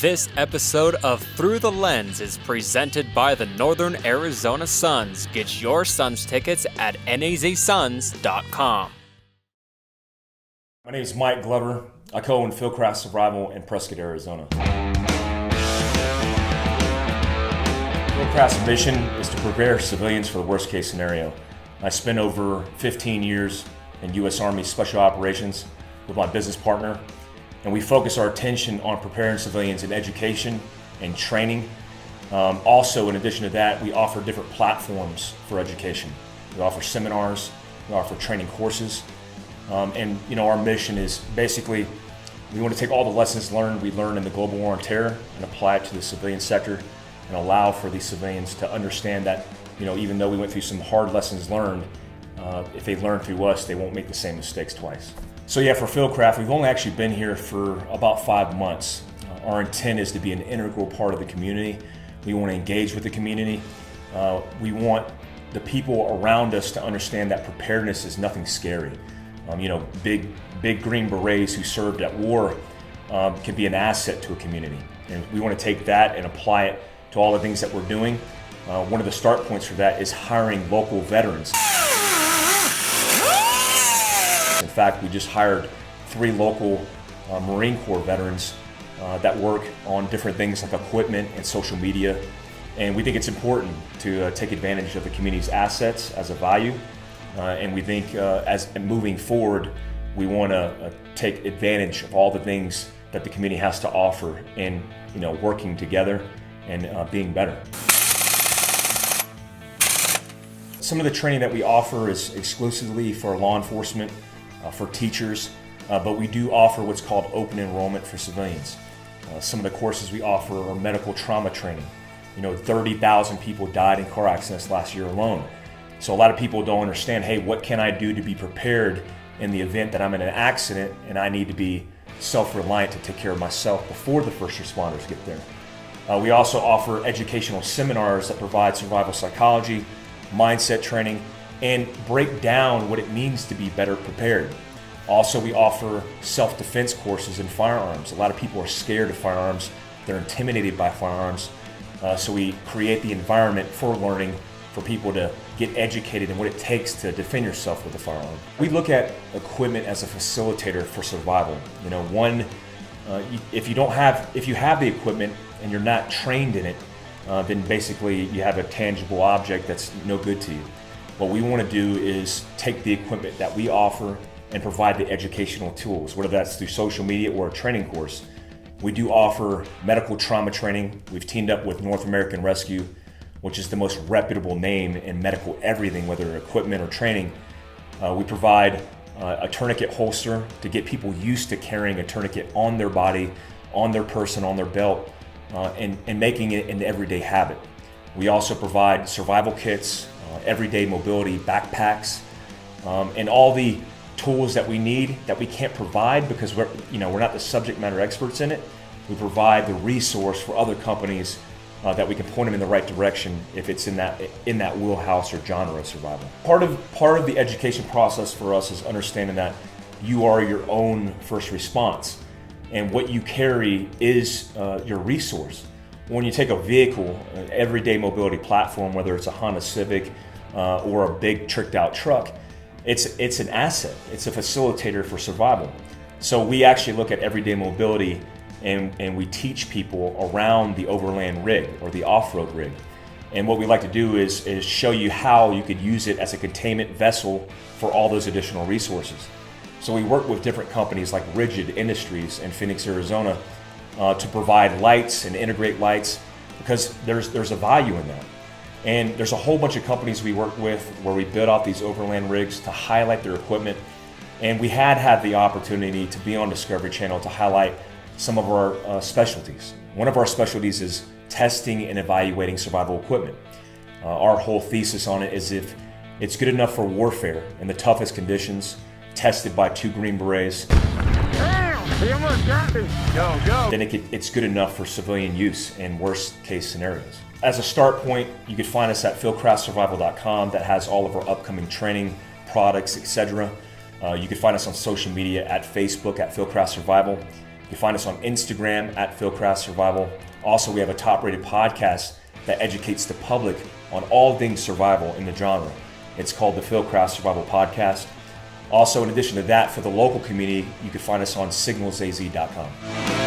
This episode of Through the Lens is presented by the Northern Arizona Suns. Get your Suns tickets at SignalsAZ's.com. My name is Mike Glover. I co-own Fieldcraft Survival in Prescott, Arizona. Fieldcraft's mission is to prepare civilians for the worst case scenario. I spent over 15 years in U.S. Army Special Operations with my business partner, and we focus our attention on preparing civilians in education and training. Also, in addition to that, we offer different platforms for education. We offer seminars, we offer training courses, and our mission is basically we want to take all the lessons learned we learned in the global war on terror and apply it to the civilian sector and allow for these civilians to understand that even though we went through some hard lessons learned, if they learn through us, they won't make the same mistakes twice. So yeah, for Fieldcraft, we've only actually been here for about 5 months. Our intent is to be an integral part of the community. We want to engage with the community. We want the people around us to understand that preparedness is nothing scary. Big Green Berets who served at war can be an asset to a community. And we want to take that and apply it to all the things that we're doing. One of the start points for that is hiring local veterans. In fact, we just hired 3 local Marine Corps veterans that work on different things like equipment and social media. And we think it's important to take advantage of the community's assets as a value. And we think as moving forward, we want to take advantage of all the things that the community has to offer in working together and being better. Some of the training that we offer is exclusively for law enforcement, for teachers, but we do offer what's called open enrollment for civilians. Some of the courses we offer are medical trauma training. 30,000 people died in car accidents last year alone. So a lot of people don't understand, hey, what can I do to be prepared in the event that I'm in an accident and I need to be self-reliant to take care of myself before the first responders get there. We also offer educational seminars that provide survival psychology, mindset training, and break down what it means to be better prepared. Also, we offer self-defense courses in firearms. A lot of people are scared of firearms. They're intimidated by firearms. So we create the environment for learning for people to get educated in what it takes to defend yourself with a firearm. We look at equipment as a facilitator for survival. If you have the equipment and you're not trained in it, then basically you have a tangible object that's no good to you. What we want to do is take the equipment that we offer and provide the educational tools, whether that's through social media or a training course. We do offer medical trauma training. We've teamed up with North American Rescue, which is the most reputable name in medical everything, whether equipment or training. We provide a tourniquet holster to get people used to carrying a tourniquet on their body, on their person, on their belt, and making it an everyday habit. We also provide survival kits, everyday mobility backpacks, and all the tools that we need that we can't provide because we're not the subject matter experts in it. We provide the resource for other companies that we can point them in the right direction if it's in that wheelhouse or genre of survival. Part of the education process for us is understanding that you are your own first response, and what you carry is your resource. When you take a vehicle, an everyday mobility platform, whether it's a Honda Civic or a big tricked out truck, it's an asset. It's a facilitator for survival. So we actually look at everyday mobility and we teach people around the overland rig or the off-road rig. And what we like to do is show you how you could use it as a containment vessel for all those additional resources. So we work with different companies like Rigid Industries in Phoenix, Arizona, to provide lights and integrate lights because there's a value in that. And there's a whole bunch of companies we work with where we build out these overland rigs to highlight their equipment. And we had the opportunity to be on Discovery Channel to highlight some of our specialties. One of our specialties is testing and evaluating survival equipment. Our whole thesis on it is if it's good enough for warfare in the toughest conditions, tested by 2 Green Berets, He almost got me. Go. then it's good enough for civilian use in worst case scenarios. As a start point, you can find us at fieldcraftsurvival.com that has all of our upcoming training, products, etc. You can find us on social media at Facebook at Fieldcraft Survival. You can find us on Instagram at Fieldcraft Survival. Also, we have a top-rated podcast that educates the public on all things survival in the genre. It's called the Fieldcraft Survival Podcast. Also, in addition to that, for the local community, you can find us on SignalsAZ.com.